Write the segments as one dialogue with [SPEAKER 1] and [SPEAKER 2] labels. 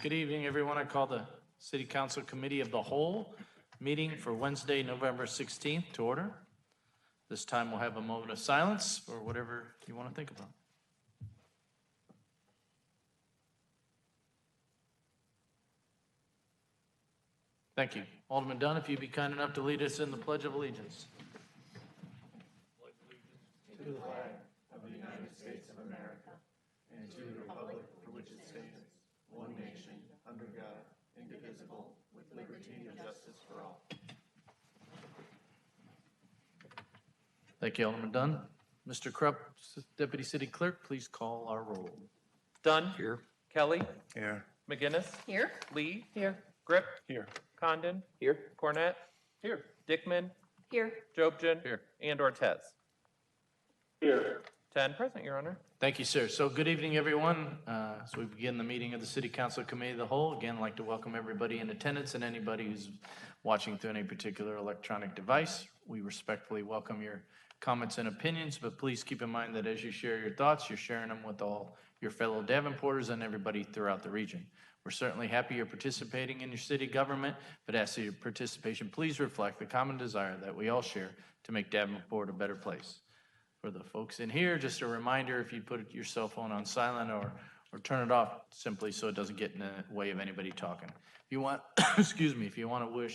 [SPEAKER 1] Good evening, everyone. I call the City Council Committee of the Whole meeting for Wednesday, November 16th to order. This time we'll have a moment of silence for whatever you want to think about. Thank you. Alderman Dunn, if you'd be kind enough to lead us in the Pledge of Allegiance.
[SPEAKER 2] To the flag of the United States of America and to the republic for which it stands, one nation, under God, indivisible, with liberty and justice for all.
[SPEAKER 1] Thank you, Alderman Dunn. Mr. Krupp, Deputy City Clerk, please call our roll.
[SPEAKER 3] Dunn.
[SPEAKER 2] Here.
[SPEAKER 3] Kelly.
[SPEAKER 2] Here.
[SPEAKER 3] McGinnis.
[SPEAKER 4] Here.
[SPEAKER 3] Lee.
[SPEAKER 4] Here.
[SPEAKER 3] Grip.
[SPEAKER 2] Here.
[SPEAKER 3] Condon.
[SPEAKER 2] Here.
[SPEAKER 3] Cornett.
[SPEAKER 2] Here.
[SPEAKER 3] Dickman.
[SPEAKER 4] Here.
[SPEAKER 3] Jobson.
[SPEAKER 1] Here.
[SPEAKER 3] And Ortez.
[SPEAKER 2] Here.
[SPEAKER 3] 10 present, Your Honor.
[SPEAKER 1] Thank you, sir. So good evening, everyone. As we begin the meeting of the City Council Committee of the Whole, again, I'd like to welcome everybody in attendance and anybody who's watching through any particular electronic device. We respectfully welcome your comments and opinions, but please keep in mind that as you share your thoughts, you're sharing them with all your fellow Davenporters and everybody throughout the region. We're certainly happy you're participating in your city government, but as your participation, please reflect the common desire that we all share to make Davenport a better place. For the folks in here, just a reminder, if you put your cell phone on silent or turn it off simply so it doesn't get in the way of anybody talking. If you want, excuse me, if you want to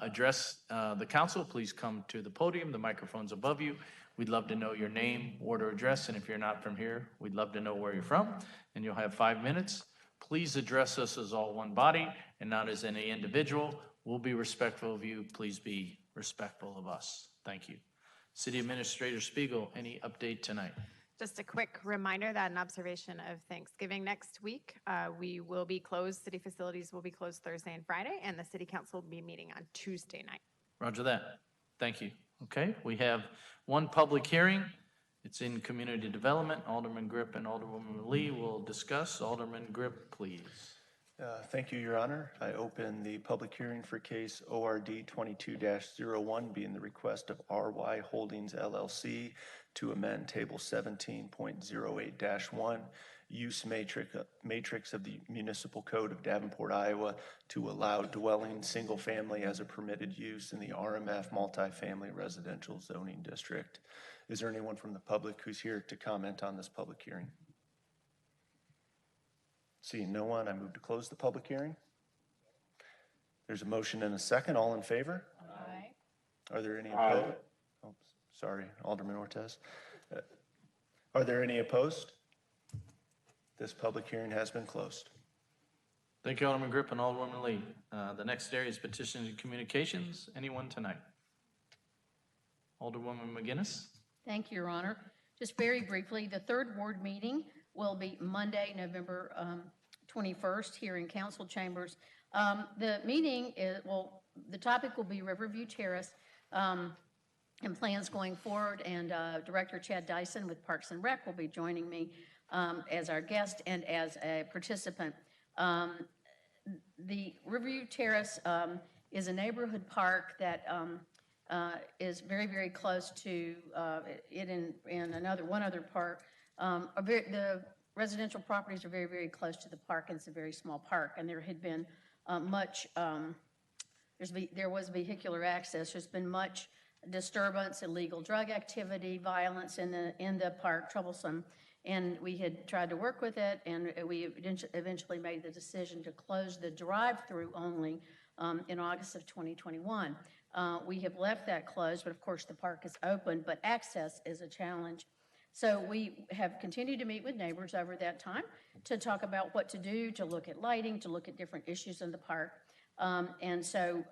[SPEAKER 1] address the council, please come to the podium. The microphone's above you. We'd love to know your name, ward, or address, and if you're not from here, we'd love to know where you're from, and you'll have 5 minutes. Please address us as all one body and not as any individual. We'll be respectful of you. Please be respectful of us. Thank you. City Administrator Spiegel, any update tonight?
[SPEAKER 4] Just a quick reminder that in observation of Thanksgiving next week, we will be closed. City facilities will be closed Thursday and Friday, and the City Council will be meeting on Tuesday night.
[SPEAKER 1] Roger that. Thank you. Okay, we have one public hearing. It's in Community Development. Alderman Grip and Alderwoman Lee will discuss. Alderman Grip, please.
[SPEAKER 2] Thank you, Your Honor. I open the public hearing for case ORD 22-01, being the request of RY Holdings LLC to amend Table 17.08-1, use matrix of the Municipal Code of Davenport, Iowa, to allow dwelling single family as a permitted use in the RMF multifamily residential zoning district. Is there anyone from the public who's here to comment on this public hearing? Seeing no one, I move to close the public hearing. There's a motion and a second. All in favor?
[SPEAKER 4] Aye.
[SPEAKER 2] Are there any opposed? Oh, sorry, Alderman Ortez. Are there any opposed? This public hearing has been closed.
[SPEAKER 1] Thank you, Alderman Grip and Alderwoman Lee. The next area is petitions and communications. Anyone tonight? Alderwoman McGinnis.
[SPEAKER 5] Thank you, Your Honor. Just very briefly, the third ward meeting will be Monday, November 21st here in council chambers. The meeting is, well, the topic will be Riverview Terrace and plans going forward, and Director Chad Dyson with Parks and Rec will be joining me as our guest and as a participant. The Riverview Terrace is a neighborhood park that is very, very close to it in one other park. The residential properties are very, very close to the park, and it's a very small park. And there had been there was vehicular access. There's been much disturbance, illegal drug activity, violence in the park, troublesome. And we had tried to work with it, and we eventually made the decision to close the drive-through only in August of 2021. We have left that closed, but of course the park is open, but access is a challenge. So we have continued to meet with neighbors over that time to talk about what to do, to look at lighting, to look at different issues in the park. And so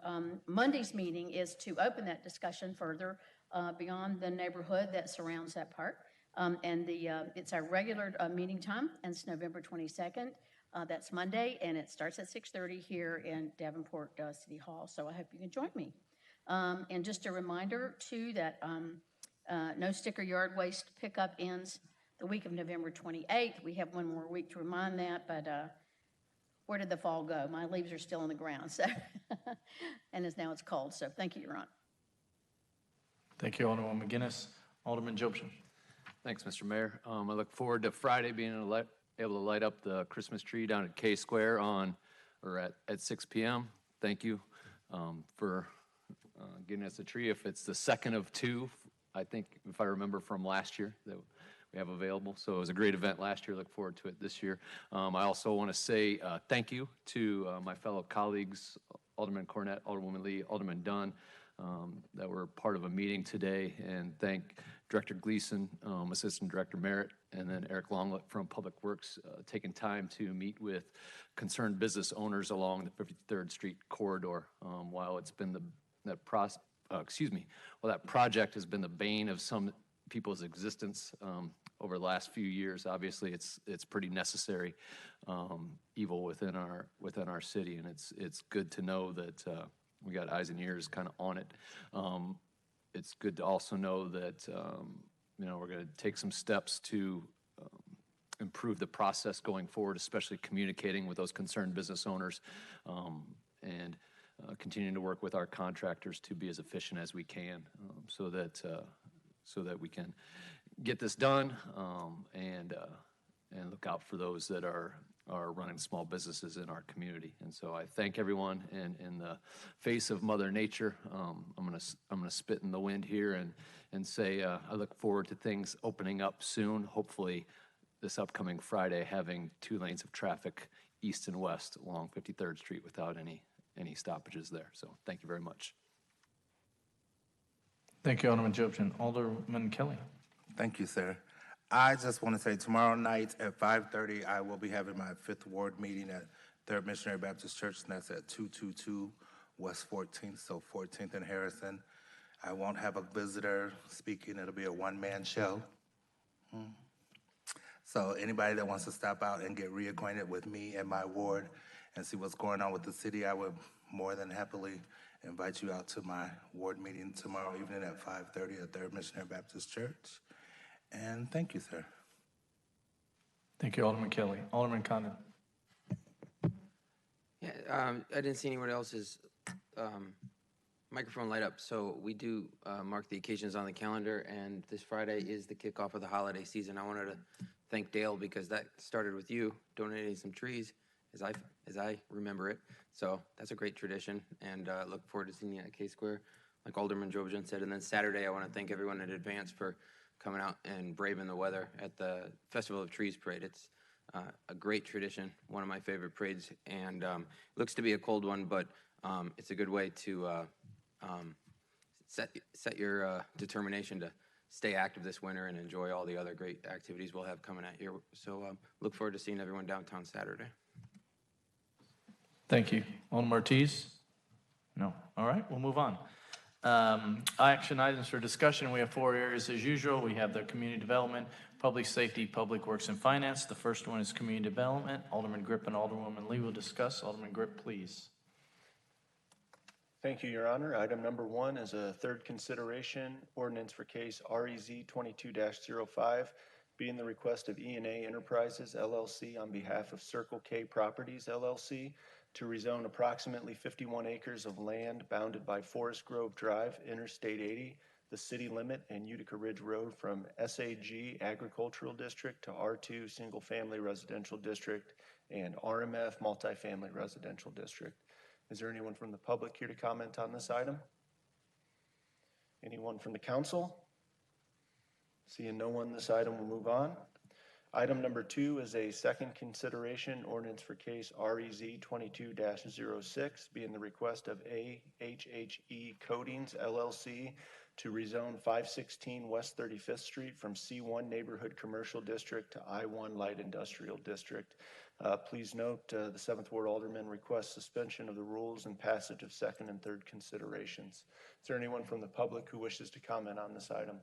[SPEAKER 5] Monday's meeting is to open that discussion further beyond the neighborhood that surrounds that park. It's our regular meeting time, and it's November 22nd. That's Monday, and it starts at 6:30 here in Davenport City Hall. So I hope you can join me. And just a reminder, too, that no sticker yard waste pickup ends the week of November 28th. We have one more week to remind that, but where did the fall go? My leaves are still on the ground, so and now it's cold. So thank you, Your Honor.
[SPEAKER 1] Thank you, Alderwoman McGinnis. Alderman Jobson.
[SPEAKER 6] Thanks, Mr. Mayor. I look forward to Friday being an able to light up the Christmas tree down at K Square at 6 p.m. Thank you for getting us a tree. If it's the second of two, I think, if I remember from last year, that we have available. So it was a great event last year. Look forward to it this year. I also want to say thank you to my fellow colleagues, Alderman Cornett, Alderwoman Lee, Alderman Dunn, that were part of a meeting today, and thank Director Gleason, Assistant Director Merritt, and then Eric Longlet from Public Works, taking time to meet with concerned business owners along the 53rd Street corridor. While it's been that project has been the bane of some people's existence over the last few years. Obviously, it's pretty necessary evil within our city, and it's good to know that we got eyes and ears kind of on it. It's good to also know that we're going to take some steps to improve the process going forward, especially communicating with those concerned business owners, and continuing to work with our contractors to be as efficient as we can, so that we can get this done, and look out for those that are running small businesses in our community. And so I thank everyone, and in the face of Mother Nature, I'm gonna spit in the wind here and say I look forward to things opening up soon. Hopefully, this upcoming Friday, having 2 lanes of traffic east and west along 53rd Street without any stoppages there. So thank you very much.
[SPEAKER 1] Thank you, Alderman Jobson. Alderman Kelly.
[SPEAKER 7] Thank you, sir. I just want to say tomorrow night at 5:30, I will be having my 5th Ward meeting at Third Missionary Baptist Church, and that's at 222 West 14th, so 14th and Harrison. I won't have a visitor speaking. It'll be a one-man show. So anybody that wants to stop out and get reacquainted with me and my ward and see what's going on with the city, I would more than happily invite you out to my ward meeting tomorrow evening at 5:30 at Third Missionary Baptist Church. And thank you, sir.
[SPEAKER 1] Thank you, Alderman Kelly. Alderman Condon.
[SPEAKER 8] Yeah, I didn't see anyone else's microphone light up, so we do mark the occasions on the calendar, and this Friday is the kickoff of the holiday season. I wanted to thank Dale because that started with you donating some trees, as I remember it. So that's a great tradition, and look forward to seeing you at K Square, like Alderman Jobojan said. And then Saturday, I want to thank everyone in advance for coming out and braving the weather at the Festival of Trees Parade. It's a great tradition, one of my favorite parades, and looks to be a cold one, but it's a good way to set your determination to stay active this winter and enjoy all the other great activities we'll have coming at you. So look forward to seeing everyone downtown Saturday.
[SPEAKER 1] Thank you. Alderman Ortiz? No. All right, we'll move on. Action items for discussion. We have 4 areas as usual. We have the community development, public safety, public works, and finance. The first one is community development. Alderman Grip and Alderwoman Lee will discuss. Alderman Grip, please.
[SPEAKER 2] Thank you, Your Honor. Item number 1 is a third consideration ordinance for case REZ 22-05, being the request of E&A Enterprises LLC on behalf of Circle K Properties LLC to rezone approximately 51 acres of land bounded by Forest Grove Drive, Interstate 80, the city limit, and Utica Ridge Road from SAG Agricultural District to R2 Single Family Residential District and RMF Multifamily Residential District. Is there anyone from the public here to comment on this item? Anyone from the council? Seeing no one, this item will move on. Item number 2 is a second consideration ordinance for case REZ 22-06, being the request of AHHE Coatings LLC to rezone 516 West 35th Street from C1 Neighborhood Commercial District to I1 Light Industrial District. Please note the 7th Ward Alderman requests suspension of the rules and passage of second and third considerations. Is there anyone from the public who wishes to comment on this item?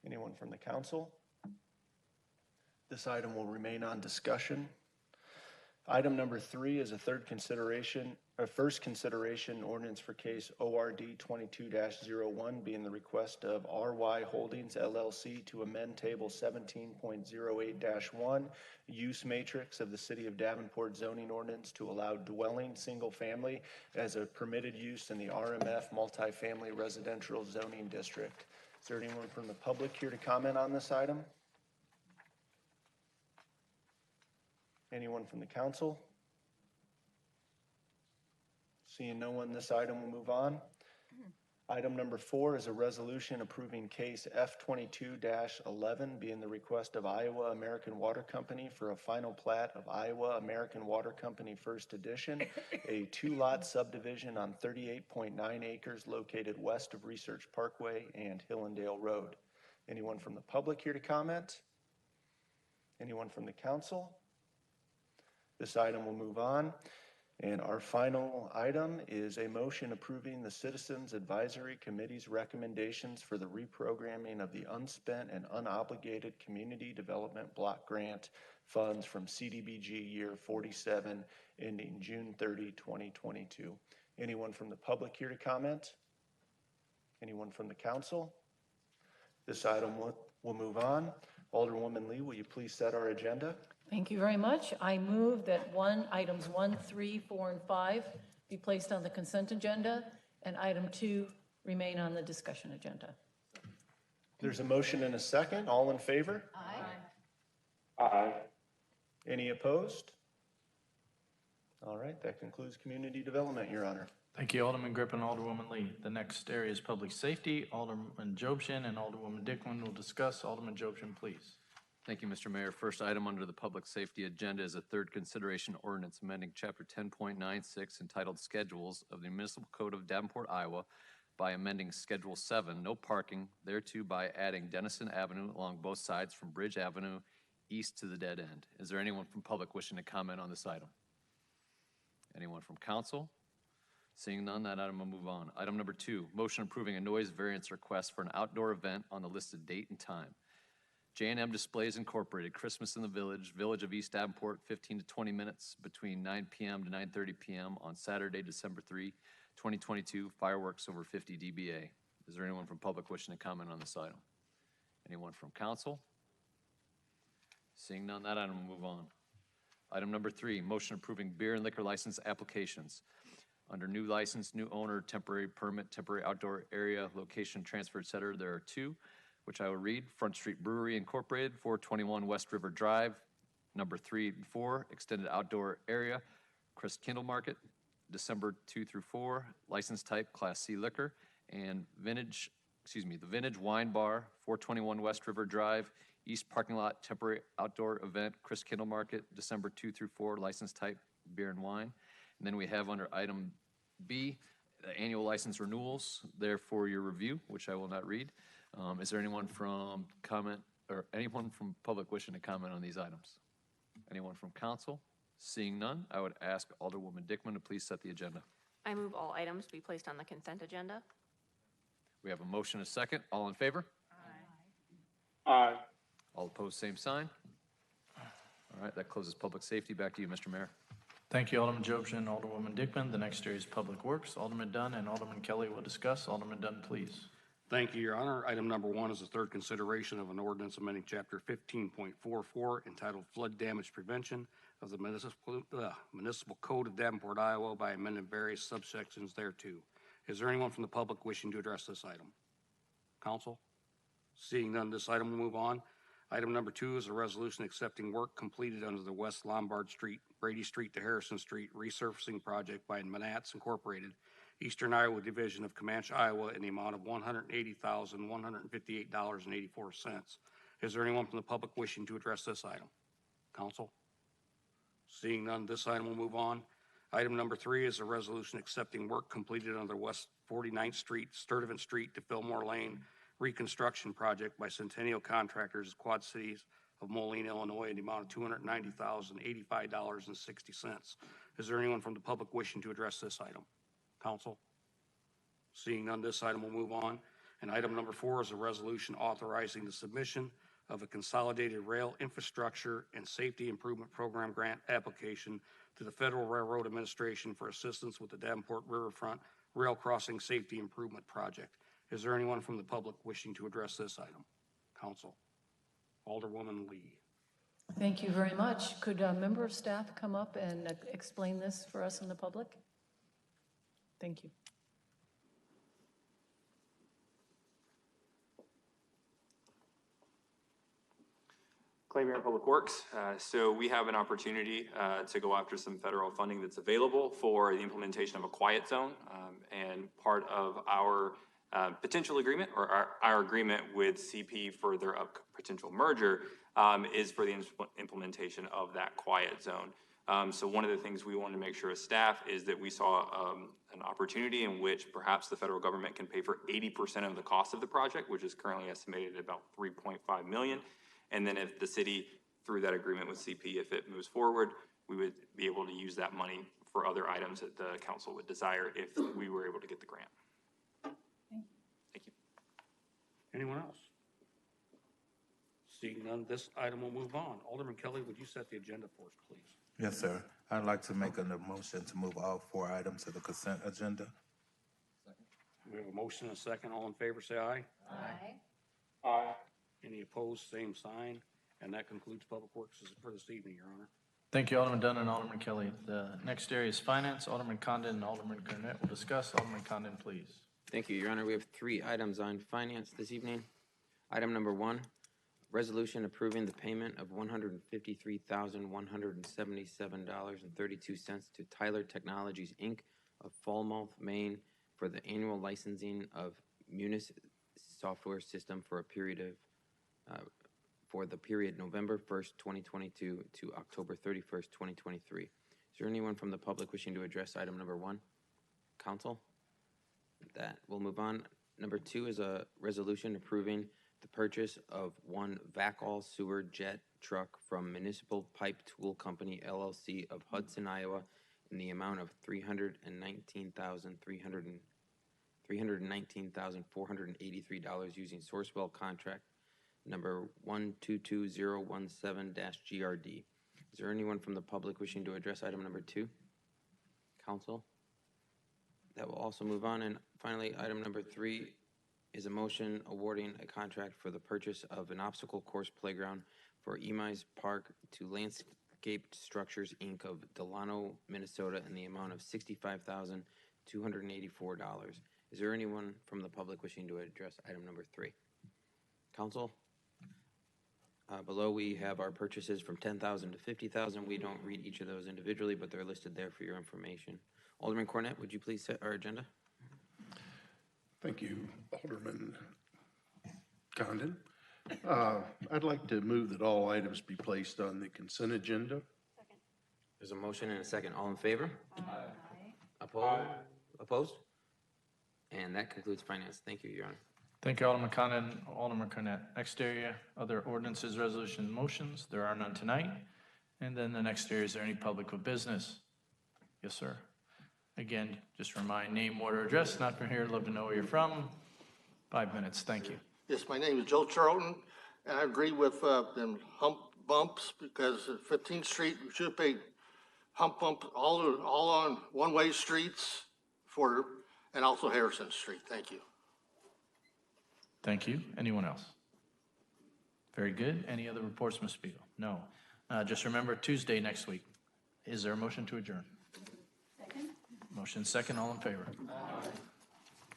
[SPEAKER 2] Anyone from the council? This item will remain on discussion. Item number 3 is a first consideration ordinance for case ORD 22-01, being the request of RY Holdings LLC to amend table 17.08-1 use matrix of the City of Davenport zoning ordinance to allow dwelling single family as a permitted use in the RMF multifamily residential zoning district. Is there anyone from the public here to comment on this item? Anyone from the council? Seeing no one, this item will move on. Item number 4 is a resolution approving case F22-11, being the request of Iowa American Water Company for a final plat of Iowa American Water Company First Edition, a 2-lot subdivision on 38.9 acres located west of Research Parkway and Hillendale Road. Anyone from the public here to comment? Anyone from the council? This item will move on. And our final item is a motion approving the Citizens Advisory Committee's recommendations for the reprogramming of the unspent and unobligated Community Development Block Grant funds from CDBG year 47 ending June 30, 2022. Anyone from the public here to comment? Anyone from the council? This item will move on. Alderwoman Lee, will you please set our agenda?
[SPEAKER 9] Thank you very much. I move that items 1, 3, 4, and 5 be placed on the consent agenda, and item 2 remain on the discussion agenda.
[SPEAKER 2] There's a motion and a second. All in favor?
[SPEAKER 10] Aye.
[SPEAKER 2] Any opposed? All right, that concludes community development, Your Honor.
[SPEAKER 1] Thank you, Alderman Griffin, Alderwoman Lee. The next area is public safety. Alderman Jobson and Alderwoman Dickman will discuss. Alderman Jobson, please.
[SPEAKER 6] Thank you, Mr. Mayor. First item under the public safety agenda is a third consideration ordinance amending Chapter 10.96 entitled Schedules of the Municipal Code of Davenport, Iowa by amending Schedule 7, no parking, thereto by adding Dennison Avenue along both sides from Bridge Avenue east to the dead end. Is there anyone from public wishing to comment on this item? Anyone from council? Seeing none, that item will move on. Item number 2, motion approving a noise variance request for an outdoor event on the listed date and time. J&M Displays Incorporated, Christmas in the Village, Village of East Davenport, 15 to 20 minutes between 9 p.m. to 9:30 p.m. on Saturday, December 3, 2022, fireworks over 50 dBA. Is there anyone from public wishing to comment on this item? Anyone from council? Seeing none, that item will move on. Item number 3, motion approving beer and liquor license applications. Under new license, new owner, temporary permit, temporary outdoor area, location, transfer, et cetera, there are 2, which I will read. Front Street Brewery Incorporated, 421 West River Drive. Number 3 and 4, extended outdoor area, Chris Kindle Market, December 2 through 4, license type Class C liquor, and the Vintage Wine Bar, 421 West River Drive, East Parking Lot, temporary outdoor event, Chris Kindle Market, December 2 through 4, license type beer and wine. And then we have under item B, the annual license renewals there for your review, which I will not read. Is there anyone from anyone from public wishing to comment on these items? Anyone from council? Seeing none, I would ask Alderwoman Dickman to please set the agenda.
[SPEAKER 11] I move all items be placed on the consent agenda.
[SPEAKER 6] We have a motion and a second. All in favor?
[SPEAKER 10] Aye.
[SPEAKER 6] All opposed, same sign. All right, that closes public safety. Back to you, Mr. Mayor.
[SPEAKER 1] Thank you, Alderman Jobson and Alderwoman Dickman. The next area is public works. Alderman Dunn and Alderman Kelly will discuss. Alderman Dunn, please.
[SPEAKER 10] Thank you, Your Honor. Item number 1 is the third consideration of an ordinance amending Chapter 15.44 entitled Flood Damage Prevention of the Municipal Code of Davenport, Iowa by amending various subsections thereto. Is there anyone from the public wishing to address this item? Council? Seeing none, this item will move on. Item number 2 is a resolution accepting work completed under the West Lombard Street, Brady Street to Harrison Street resurfacing project by Manats Incorporated, Eastern Iowa Division of Comanche, Iowa, in the amount of $180,158.84. Is there anyone from the public wishing to address this item? Council? Seeing none, this item will move on. Item number 3 is a resolution accepting work completed on the West 49th Street, Sturtevant Street to Fillmore Lane reconstruction project by Centennial Contractors, Quad Cities of Moline, Illinois, in the amount of $290,085.60. Is there anyone from the public wishing to address this item? Council? Seeing none, this item will move on. And item number 4 is a resolution authorizing the submission of a Consolidated Rail Infrastructure and Safety Improvement Program grant application to the Federal Railroad Administration for assistance with the Davenport Riverfront Rail Crossing Safety Improvement Project. Is there anyone from the public wishing to address this item? Council. Alderwoman Lee.
[SPEAKER 9] Thank you very much. Could a member of staff come up and explain this for us in the public? Thank you.
[SPEAKER 12] Clay Bear Public Works. So we have an opportunity to go after some federal funding that's available for the implementation of a quiet zone. And part of our potential agreement, or our agreement with CP for their potential merger, is for the implementation of that quiet zone. So one of the things we wanted to make sure as staff is that we saw an opportunity in which perhaps the federal government can pay for 80% of the cost of the project, which is currently estimated at about $3.5 million. And then if the city, through that agreement with CP, if it moves forward, we would be able to use that money for other items that the council would desire if we were able to get the grant. Thank you.
[SPEAKER 10] Anyone else? Seeing none, this item will move on. Alderman Kelly, would you set the agenda for us, please?
[SPEAKER 7] Yes, sir. I'd like to make a motion to move all 4 items to the consent agenda.
[SPEAKER 10] We have a motion and a second. All in favor, say aye.
[SPEAKER 9] Aye.
[SPEAKER 10] Aye. Any opposed, same sign. And that concludes Public Works for this evening, Your Honor.
[SPEAKER 1] Thank you, Alderman Dunn and Alderman Kelly. The next area is finance. Alderman Condon and Alderman Cornett will discuss. Alderman Condon, please.
[SPEAKER 8] Thank you, Your Honor. We have 3 items on finance this evening. Item number 1, resolution approving the payment of $153,177.32 to Tyler Technologies, Inc. of Falmouth, Maine for the annual licensing of Munis software system for a period of for the period November 1st, 2022 to October 31st, 2023. Is there anyone from the public wishing to address item number 1? Council? That will move on. Number 2 is a resolution approving the purchase of 1 VACOL sewer jet truck from Municipal Pipe Tool Company, LLC of Hudson, Iowa, in the amount of $319,483 using Sourcewell contract number 122017-GRD. Is there anyone from the public wishing to address item number 2? Council? That will also move on. And finally, item number 3 is a motion awarding a contract for the purchase of an obstacle course playground for Emise Park to Landscaped Structures, Inc. of Delano, Minnesota, in the amount of $65,284. Is there anyone from the public wishing to address item number 3? Council? Below we have our purchases from $10,000 to $50,000. We don't read each of those individually, but they're listed there for your information. Alderman Cornett, would you please set our agenda?
[SPEAKER 13] Thank you, Alderman Condon. I'd like to move that all items be placed on the consent agenda.
[SPEAKER 8] There's a motion and a second. All in favor? Aye. Opposed? And that concludes finance. Thank you, Your Honor.
[SPEAKER 1] Thank you, Alderman Condon, Alderman Cornett. Next area, other ordinances, resolutions, motions. There are none tonight. And then the next area, is there any public with business? Yes, sir. Again, just remind name, order, address. Not from here, love to know where you're from. 5 minutes, thank you.
[SPEAKER 14] Yes, my name is Joe Charlton, and I agree with them hump bumps, because at 15th Street, we should pay hump bump all on one-way streets and also Harrison Street. Thank you.
[SPEAKER 1] Thank you. Anyone else? Very good. Any other reports, Ms. Spiegel? No. Just remember, Tuesday next week. Is there a motion to adjourn? Second. Motion second, all in favor? Aye.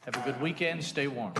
[SPEAKER 1] Have a good weekend. Stay warm.